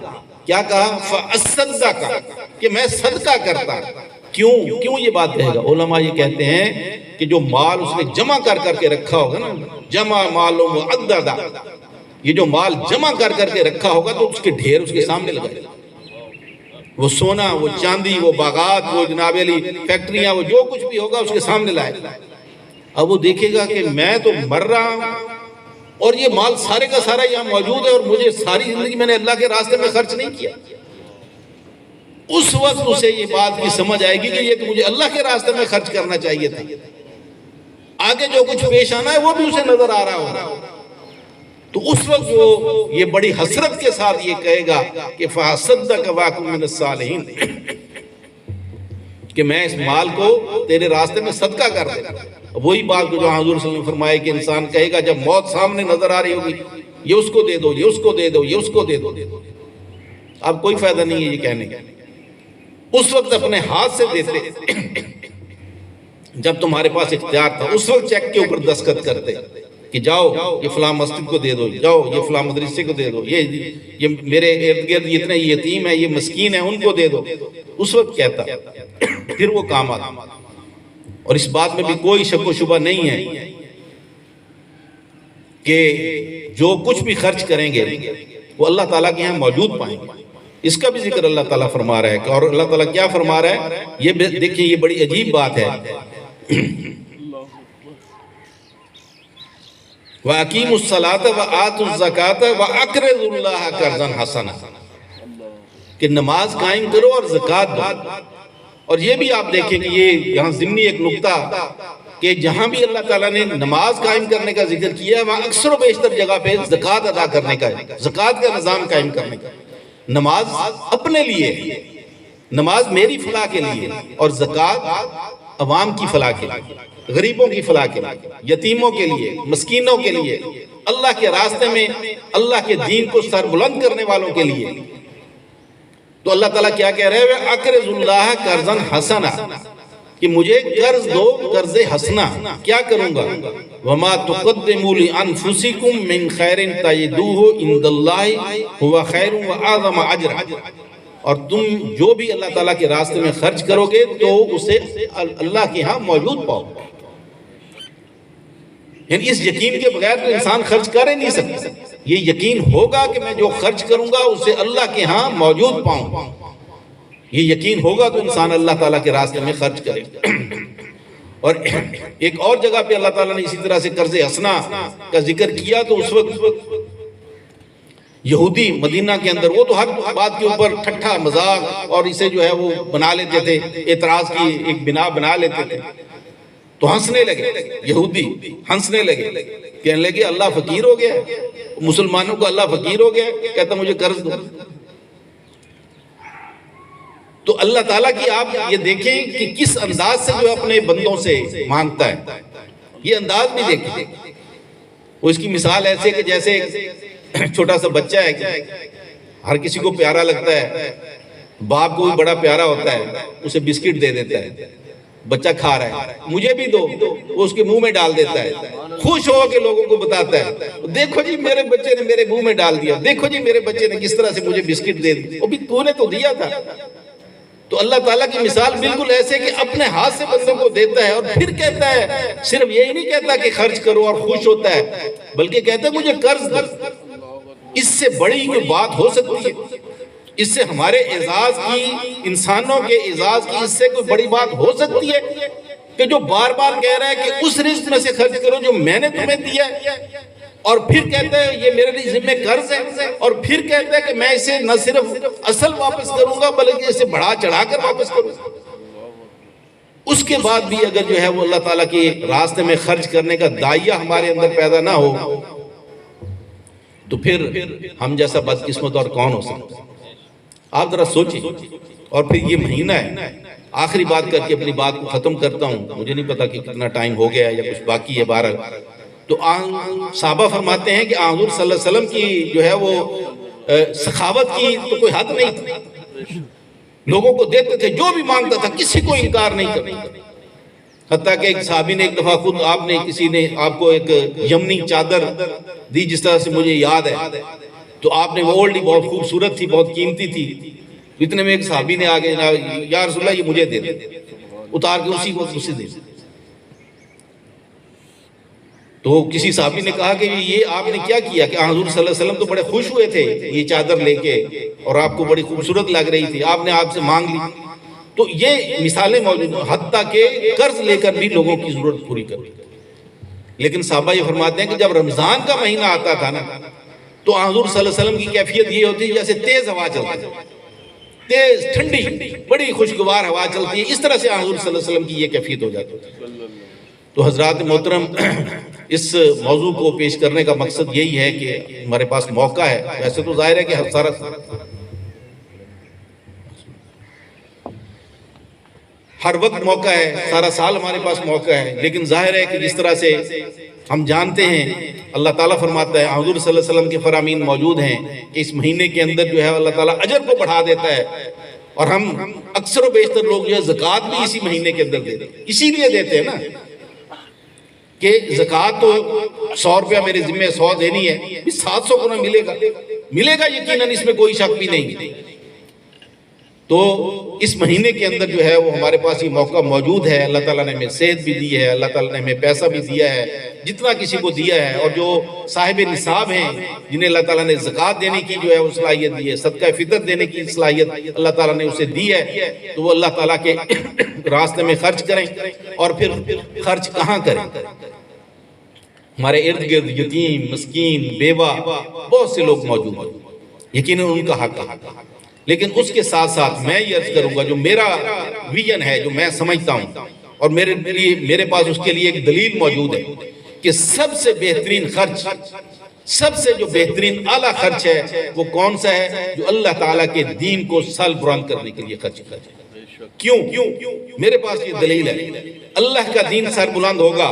کیا کہا؟ فَأَصَّدَّقَ، کہ میں صدقہ کرتا۔ کیوں یہ بات کہے گا؟ علماء یہ کہتے ہیں کہ جو مال اس نے جمع کر کے رکھا ہوگا نا، جمع مالوں معددہ، یہ جو مال جمع کر کے رکھا ہوگا تو اس کے ڈھیر اس کے سامنے لگائے گا، وہ سونا، وہ چاندی، وہ باغات، وہ جناب علی فیکٹریاں، وہ جو کچھ بھی ہوگا اس کے سامنے لائے گا۔ اب وہ دیکھے گا کہ میں تو مر رہا ہوں اور یہ مال سارے کا سارا یہاں موجود ہے، اور مجھے ساری زندگی میں نے اللہ کے راستے میں خرچ نہیں کیا۔ اس وقت اسے یہ بات کی سمجھ آئے گی کہ یہ تو مجھے اللہ کے راستے میں خرچ کرنا چاہیے تھا، آگے جو کچھ پیش آنا ہے وہ بھی اسے نظر آ رہا ہوگا، تو اس وقت وہ یہ بڑی حسرت کے ساتھ یہ کہے گا کہ فَأَصَّدَّقَ وَأَكُن مِّنَ الصَّالِحِينَ، کہ میں اس مال کو تیرے راستے میں صدقہ کر دے۔ وہی بات کو جو حضور صلی اللہ علیہ وسلم نے فرمایا کہ انسان کہے گا جب موت سامنے نظر آ رہی ہوگی، یہ اس کو دے دو، یہ اس کو دے دو، یہ اس کو دے دو، اب کوئی فائدہ نہیں ہے یہ کہنے کا، اس وقت اپنے ہاتھ سے دیتے جب تمہارے پاس اختیار تھا، اس وقت چیک کے اوپر دستخط کرتے کہ جاؤ یہ فلاں مسجد کو دے دو، جاؤ یہ فلاں مدرسے کو دے دو، یہ میرے ارد گرد اتنے یتیم ہیں، یہ مسکین ہیں، ان کو دے دو، اس وقت کہتا، پھر وہ کام آتا۔ اور اس بات میں بھی کوئی شک و شبہ نہیں ہے کہ جو کچھ بھی خرچ کریں گے وہ اللہ تعالیٰ کے یہاں موجود پائیں گے۔ اس کا بھی ذکر اللہ تعالیٰ فرما رہا ہے، اور اللہ تعالیٰ کیا فرما رہا ہے یہ دیکھیں، یہ بڑی عجیب بات ہے۔ وَأَقِيمُوا الصَّلَاةَ وَآتُوا الزَّكَاةَ وَأَقْرِضُوا اللَّهَ قَرْضًا حَسَنًا، کہ نماز قائم کرو اور زکوٰۃ دو۔ اور یہ بھی آپ دیکھیں کہ یہ یہاں ضمنی ایک نقطہ کہ جہاں بھی اللہ تعالیٰ نے نماز قائم کرنے کا ذکر کیا ہے وہاں اکثر و بیشتر جگہ پہ زکوٰۃ ادا کرنے کا ہے، زکوٰۃ کا نظام قائم کرنے کا۔ نماز اپنے لیے، نماز میری فلاح کے لیے، اور زکوٰۃ عوام کی فلاح کے لیے، غریبوں کی فلاح کے لیے، یتیموں کے لیے، مسکینوں کے لیے، اللہ کے راستے میں اللہ کے دین کو سربلند کرنے والوں کے لیے۔ تو اللہ تعالیٰ کیا کہہ رہے ہیں؟ اقرضوا اللہ قرضا حسنا، کہ مجھے قرض دو، قرض حسنا۔ کیا کروں گا؟ وما تقدموا لانفسکم من خیر تجدوہ عند اللہ هو خیر واعظم اجرا، اور تم جو بھی اللہ تعالیٰ کے راستے میں خرچ کرو گے تو اسے اللہ کے ہاں موجود پاؤ، یعنی اس یقین کے بغیر تو انسان خرچ کر ہی نہیں سکتا۔ یہ یقین ہوگا کہ میں جو خرچ کروں گا اسے اللہ کے ہاں موجود پاؤں، یہ یقین ہوگا تو انسان اللہ تعالیٰ کے راستے میں خرچ کرے گا۔ اور ایک اور جگہ پہ اللہ تعالیٰ نے اسی طرح سے قرض حسنا کا ذکر کیا، تو اس وقت یہودی مدینہ کے اندر وہ تو ہر بات کے اوپر ٹھٹھا مذاق اور اسے جو ہے وہ بنا لیتے تھے، اعتراض کی ایک بنا بنا لیتے تھے، تو ہنسنے لگے، یہودی ہنسنے لگے، کہنے لگے اللہ فقیر ہو گیا، مسلمانوں کو اللہ فقیر ہو گیا، کہتا مجھے قرض دو۔ تو اللہ تعالیٰ کی آپ یہ دیکھیں کہ کس انداز سے جو اپنے بندوں سے مانگتا ہے، یہ انداز بھی دیکھیں۔ وہ اس کی مثال ایسے کہ جیسے چھوٹا سا بچہ ہے، ہر کسی کو پیارا لگتا ہے، باپ کو بھی بڑا پیارا ہوتا ہے، اسے بسکٹ دے دیتا ہے، بچہ کھا رہا ہے، مجھے بھی دو، وہ اس کے منہ میں ڈال دیتا ہے، خوش ہو کے لوگوں کو بتاتا ہے، دیکھو جی میرے بچے نے میرے منہ میں ڈال دیا، دیکھو جی میرے بچے نے کس طرح سے مجھے بسکٹ دے دی، وہ بھی تو نے تو دیا تھا۔ تو اللہ تعالیٰ کی مثال بالکل ایسے کہ اپنے ہاتھ سے بندوں کو دیتا ہے، اور پھر کہتا ہے، صرف یہی نہیں کہتا کہ خرچ کرو اور خوش ہوتا ہے، بلکہ کہتا ہے مجھے قرض دو۔ اس سے بڑی کوئی بات ہو سکتی ہے؟ اس سے ہمارے اعزاز کی، انسانوں کے اعزاز کی، اس سے کوئی بڑی بات ہو سکتی ہے کہ جو بار بار کہہ رہا ہے کہ اس رزق میں سے خرچ کرو جو میں نے تمہیں دیا ہے، اور پھر کہتا ہے یہ میرے لیے ذمہ قرض ہے، اور پھر کہتا ہے کہ میں اسے نہ صرف اصل واپس کروں گا بلکہ اسے بڑھا چڑھا کر واپس کروں گا۔ اس کے بعد بھی اگر جو ہے وہ اللہ تعالیٰ کے راستے میں خرچ کرنے کا داعیہ ہمارے اندر پیدا نہ ہو تو پھر ہم جیسا بدقسمت اور کون ہو سکتا ہے؟ آپ ذرا سوچیں۔ اور پھر یہ مہینہ ہے، آخری بات کر کے اپنی بات کو ختم کرتا ہوں، مجھے نہیں پتا کہ کتنا ٹائم ہو گیا ہے یا کچھ باقی ہے۔ بارہ تو صحابہ فرماتے ہیں کہ حضور صلی اللہ علیہ وسلم کی جو ہے وہ سخاوت کی تو کوئی حد نہیں تھی، لوگوں کو دیتے تھے، جو بھی مانگتا تھا کسی کو انکار نہیں کرتا۔ حتیٰ کہ ایک صحابی نے ایک دفعہ خود کسی نے آپ کو ایک یمنی چادر دی، جس طرح سے مجھے یاد ہے، تو آپ نے وہ اولڈی بہت خوبصورت تھی، بہت قیمتی تھی، اتنے میں ایک صحابی نے آگے یا رسول اللہ یہ مجھے دے دے، اتار کے اسی کو اسے دے۔ تو کسی صحابی نے کہا کہ یہ آپ نے کیا کیا؟ کہ حضور صلی اللہ علیہ وسلم تو بڑے خوش ہوئے تھے یہ چادر لے کے، اور آپ کو بڑی خوبصورت لگ رہی تھی، آپ نے آپ سے مانگ لی۔ تو یہ مثالیں موجود ہیں، حتیٰ کہ قرض لے کر بھی لوگوں کی ضرورت پوری کر۔ لیکن صحابہ یہ فرماتے ہیں کہ جب رمضان کا مہینہ آتا تھا نا تو حضور صلی اللہ علیہ وسلم کی کیفیت یہ ہوتی ہے جیسے تیز ہوا چلتی ہے، تیز ٹھنڈی بڑی خوشگوار ہوا چلتی ہے، اس طرح سے حضور صلی اللہ علیہ وسلم کی یہ کیفیت ہو جاتی ہے۔ تو حضرات محترم، اس موضوع کو پیش کرنے کا مقصد یہی ہے کہ ہمارے پاس موقع ہے، ویسے تو ظاہر ہے کہ ہر وقت موقع ہے، سارا سال ہمارے پاس موقع ہے، لیکن ظاہر ہے کہ جس طرح سے ہم جانتے ہیں اللہ تعالیٰ فرماتا ہے، حضور صلی اللہ علیہ وسلم کے فرامین موجود ہیں کہ اس مہینے کے اندر جو ہے اللہ تعالیٰ اجر کو بڑھا دیتا ہے، اور ہم اکثر و بیشتر لوگ جو ہے زکوٰۃ بھی اسی مہینے کے اندر دیتے ہیں۔ اسی لیے دیتے ہیں نا کہ زکوٰۃ تو 100 روپیہ میرے ذمہ 100 دینی ہے، 700 گنا ملے گا یقیناً، اس میں کوئی شک بھی نہیں۔ تو اس مہینے کے اندر جو ہے وہ ہمارے پاس یہ موقع موجود ہے، اللہ تعالیٰ نے ہمیں صحت بھی دی ہے، اللہ تعالیٰ نے ہمیں پیسہ بھی دیا ہے، جتنا کسی کو دیا ہے، اور جو صاحب نصاب ہیں جنہیں اللہ تعالیٰ نے زکوٰۃ دینے کی جو ہے وہ صلاحیت دی ہے، صدقہ فطر دینے کی صلاحیت اللہ تعالیٰ نے اسے دی ہے، تو وہ اللہ تعالیٰ کے راستے میں خرچ کریں۔ اور پھر خرچ کہاں کریں؟ ہمارے ارد گرد یتیم، مسکین، بیوہ بہت سے لوگ موجود ہیں، یقیناً ان کا حق ہے، لیکن اس کے ساتھ ساتھ میں یہ عرض کروں گا، جو میرا ویژن ہے، جو میں سمجھتا ہوں، اور میرے پاس اس کے لیے ایک دلیل موجود ہے کہ سب سے بہترین خرچ، سب سے جو بہترین اعلیٰ خرچ ہے وہ کون سا ہے؟ جو اللہ تعالیٰ کے دین کو سر بلند کرنے کے لیے خرچ کرے۔ کیوں؟ میرے پاس یہ دلیل ہے۔ اللہ کا دین سر بلند ہوگا،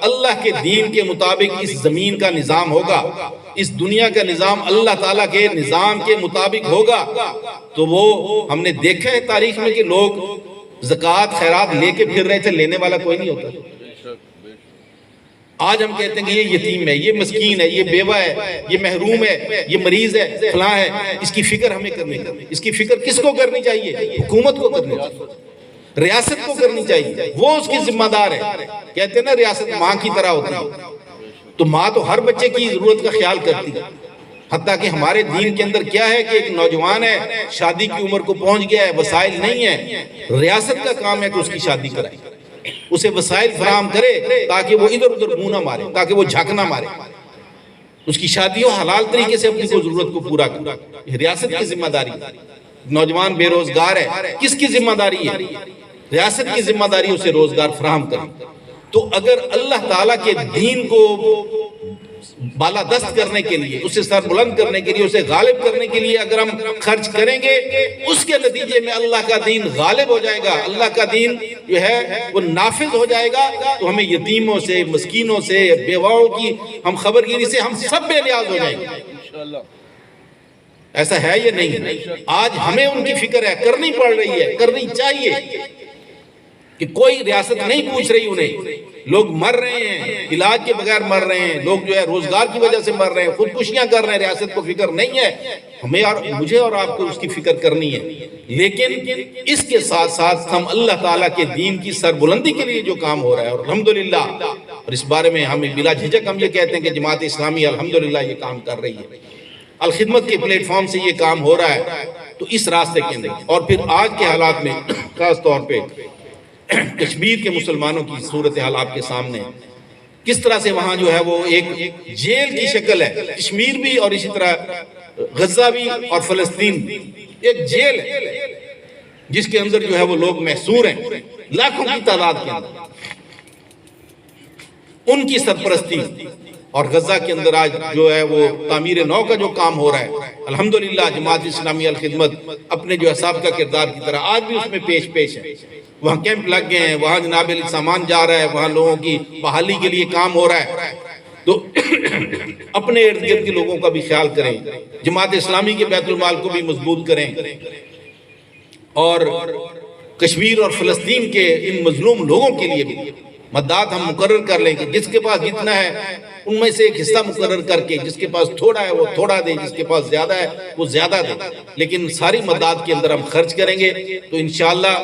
اللہ کے دین کے مطابق اس زمین کا نظام ہوگا، اس دنیا کا نظام اللہ تعالیٰ کے نظام کے مطابق ہوگا، تو وہ ہم نے دیکھا ہے تاریخ میں کہ لوگ زکوٰۃ خیرات لے کے پھر رہے تھے، لینے والا کوئی نہیں ہوتا۔ آج ہم کہتے ہیں کہ یہ یتیم ہے، یہ مسکین ہے، یہ بیوہ ہے، یہ محروم ہے، یہ مریض ہے، فلاں ہے، اس کی فکر ہمیں کرنی ہے۔ اس کی فکر کس کو کرنی چاہیے؟ حکومت کو کرنی چاہیے، ریاست کو کرنی چاہیے، وہ اس کی ذمہ دار ہے۔ کہتے ہیں نا ریاست ماں کی طرح ہوتی ہے، تو ماں تو ہر بچے کی ضرورت کا خیال کرتی ہے۔ حتیٰ کہ ہمارے دین کے اندر کیا ہے کہ ایک نوجوان ہے، شادی کی عمر کو پہنچ گیا ہے، وسائل نہیں ہے، ریاست کا کام ہے کہ اس کی شادی کرائے، اسے وسائل فراہم کرے تاکہ وہ ادھر ادھر منہ نہ مارے، تاکہ وہ جھک نہ مارے، اس کی شادیوں حلال طریقے سے اپنی ضرورت کو پورا کرے۔ ریاست کی ذمہ داری ہے۔ نوجوان بے روزگار ہے، کس کی ذمہ داری ہے؟ ریاست کی ذمہ داری اسے روزگار فراہم کرے۔ تو اگر اللہ تعالیٰ کے دین کو بالادست کرنے کے لیے، اسے سر بلند کرنے کے لیے، اسے غالب کرنے کے لیے اگر ہم خرچ کریں گے، اس کے نتیجے میں اللہ کا دین غالب ہو جائے گا، اللہ کا دین جو ہے وہ نافذ ہو جائے گا، تو ہمیں یتیموں سے، مسکینوں سے، بیواؤں کی ہم خبرگیری سے ہم سب بے نیاز ہو جائیں گے۔ ایسا ہے یہ نہیں؟ آج ہمیں ان کی فکر ہے، کرنی پڑ رہی ہے، کرنی چاہیے۔ کہ کوئی ریاست نہیں پوچھ رہی انہیں. لوگ مر رہے ہیں، علاج کے بغیر مر رہے ہیں، لوگ جو ہے روزگار کی وجہ سے مر رہے ہیں، خودکشیاں کر رہے ہیں. ریاست کو فکر نہیں ہے. ہمیں اور مجھے اور آپ کو اس کی فکر کرنی ہے، لیکن اس کے ساتھ ساتھ ہم اللہ تعالیٰ کے دین کی سربلندی کے لیے جو کام ہو رہا ہے، اور الحمدللہ، اور اس بارے میں ہمیں بلا جھجک ہم یہ کہتے ہیں کہ جماعت اسلامی الحمدللہ یہ کام کر رہی ہے. الخدمت کے پلیٹ فارم سے یہ کام ہو رہا ہے. تو اس راستے کے اندر، اور پھر آج کے حالات میں خاص طور پہ کشمیر کے مسلمانوں کی صورتحال آپ کے سامنے، کس طرح سے وہاں جو ہے وہ ایک جیل کی شکل ہے. کشمیر بھی اور اسی طرح غزہ بھی اور فلسطین بھی ایک جیل ہے جس کے اندر جو ہے وہ لوگ محصور ہیں لاکھوں کی تعداد کے اندر. ان کی سرپرستی، اور غزہ کے اندر آج جو ہے وہ تعمیر نو کا جو کام ہو رہا ہے، الحمدللہ جماعت اسلامی الخدمت اپنے جو ہے سابقہ کردار کی طرح آج بھی اس میں پیش ہے. وہاں کیمپ لگ گئے ہیں، وہاں جناب سامان جا رہا ہے، وہاں لوگوں کی بحالی کے لیے کام ہو رہا ہے. تو اپنے ارد گرد کے لوگوں کا بھی خیال کریں، جماعت اسلامی کے بیت المال کو بھی مضبوط کریں، اور کشمیر اور فلسطین کے ان مظلوم لوگوں کے لیے بھی مداد ہم مقرر کر لیں کہ جس کے پاس جتنا ہے ان میں سے ایک حصہ مقرر کر کے، جس کے پاس تھوڑا ہے وہ تھوڑا دے، جس کے پاس زیادہ ہے وہ زیادہ دے، لیکن ساری مداد کے اندر ہم خرچ کریں گے تو انشاءاللہ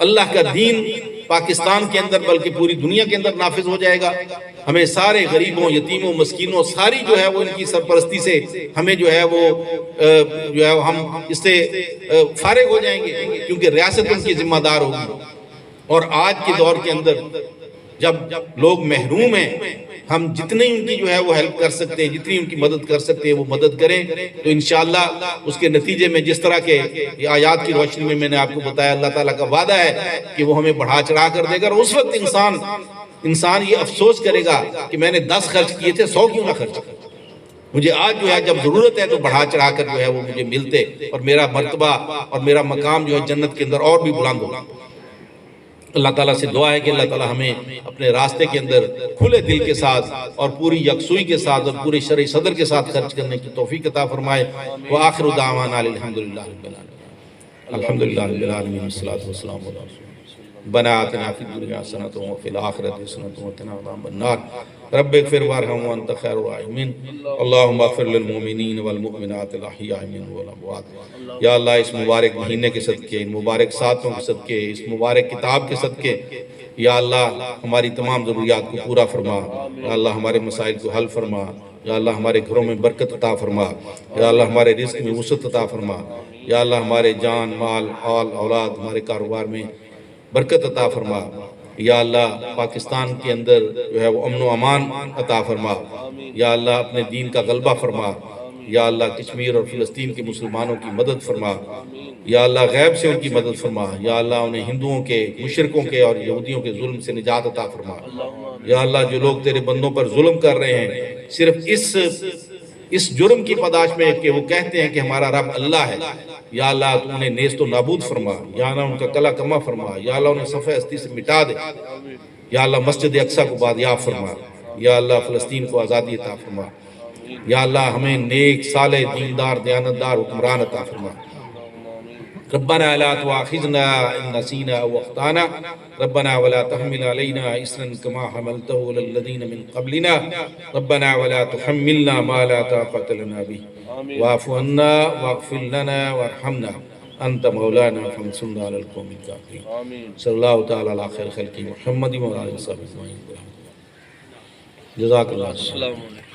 اللہ کا دین پاکستان کے اندر بلکہ پوری دنیا کے اندر نافذ ہو جائے گا. ہمیں سارے غریبوں، یتیموں، مسکینوں، ساری جو ہے وہ ان کی سرپرستی سے ہمیں جو ہے وہ ہم اس سے فارغ ہو جائیں گے، کیونکہ ریاست ان کی ذمہ دار ہوگی. اور آج کے دور کے اندر جب لوگ محروم ہیں، ہم جتنی ان کی جو ہے وہ ہیلپ کر سکتے ہیں، جتنی ان کی مدد کر سکتے ہیں وہ مدد کریں. تو انشاءاللہ اس کے نتیجے میں جس طرح کے آیات کی روشنی میں نے آپ کو بتایا، اللہ تعالیٰ کا وعدہ ہے کہ وہ ہمیں بڑھا چڑھا کر دے گا. اور اس وقت انسان یہ افسوس کرے گا کہ میں نے 10 خرچ کیے تھے، 100 کیوں نہ خرچ کر. مجھے آج جو ہے جب ضرورت ہے تو بڑھا چڑھا کر جو ہے وہ مجھے ملتے، اور میرا مرتبہ اور میرا مقام جو ہے جنت کے اندر اور بھی بلند ہوگا. اللہ تعالیٰ سے دعا ہے کہ اللہ تعالیٰ ہمیں اپنے راستے کے اندر کھلے دل کے ساتھ اور پوری یکسوئی کے ساتھ اور پوری شرعی صدر کے ساتھ خرچ کرنے کی توفیق عطا فرمائے. وآخر دعوانا الحمدللہ رب العالمین. الحمدللہ رب العالمین والصلاة والسلام علی رسول اللہ. ربنا آتنا فی الدنیا حسنۃ وفی الآخرۃ حسنۃ وقنا عذاب النار. رب اغفر وارحم وانت خیر الراحمین. اللہم اغفر للمؤمنین والمؤمنات الاحیاء منهم والاموات. یا اللہ اس مبارک مہینے کے صدقے، ان مبارک ساتوں کے صدقے، اس مبارک کتاب کے صدقے، یا اللہ ہماری تمام ضروریات کو پورا فرما. یا اللہ ہمارے مسائل کو حل فرما. یا اللہ ہمارے گھروں میں برکت عطا فرما. یا اللہ ہمارے رزق میں وسعت عطا فرما. یا اللہ ہمارے جان، مال، آل، اولاد، ہمارے کاروبار میں برکت عطا فرما. یا اللہ پاکستان کے اندر جو ہے وہ امن و امان عطا فرما. یا اللہ اپنے دین کا غلبہ فرما. یا اللہ کشمیر اور فلسطین کے مسلمانوں کی مدد فرما. یا اللہ غیب سے ان کی مدد فرما. یا اللہ انہیں ہندوؤں کے، مشرکوں کے اور یہودیوں کے ظلم سے نجات عطا فرما. یا اللہ جو لوگ تیرے بندوں پر ظلم کر رہے ہیں صرف اس جرم کی پاداش میں کہ وہ کہتے ہیں کہ ہمارا رب اللہ ہے، یا اللہ تو انہیں نیست و نابود فرما. یا اللہ ان کا کلا کما فرما. یا اللہ انہیں صفحہ ہستی سے مٹا دے. یا اللہ مسجد اقصیٰ کو بادیاب فرما. یا اللہ فلسطین کو آزادی عطا فرما. یا اللہ ہمیں نیک، صالح، دیندار، دیانتدار حکمران عطا فرما. ربنا لا تؤاخذنا ان نسينا او اخطانا ربنا ولا تحمل علينا اسرا كما حملته على الذين من قبلنا ربنا ولا تحملنا ما لا طاقة لنا به واعف عنا واغفر لنا وارحمنا انت مولانا فانصرنا على القوم الكافرين. صلی اللہ تعالی علی خیر خلقہ محمد و علی آلہ وصحبہ اجمعین. جزاک اللہ.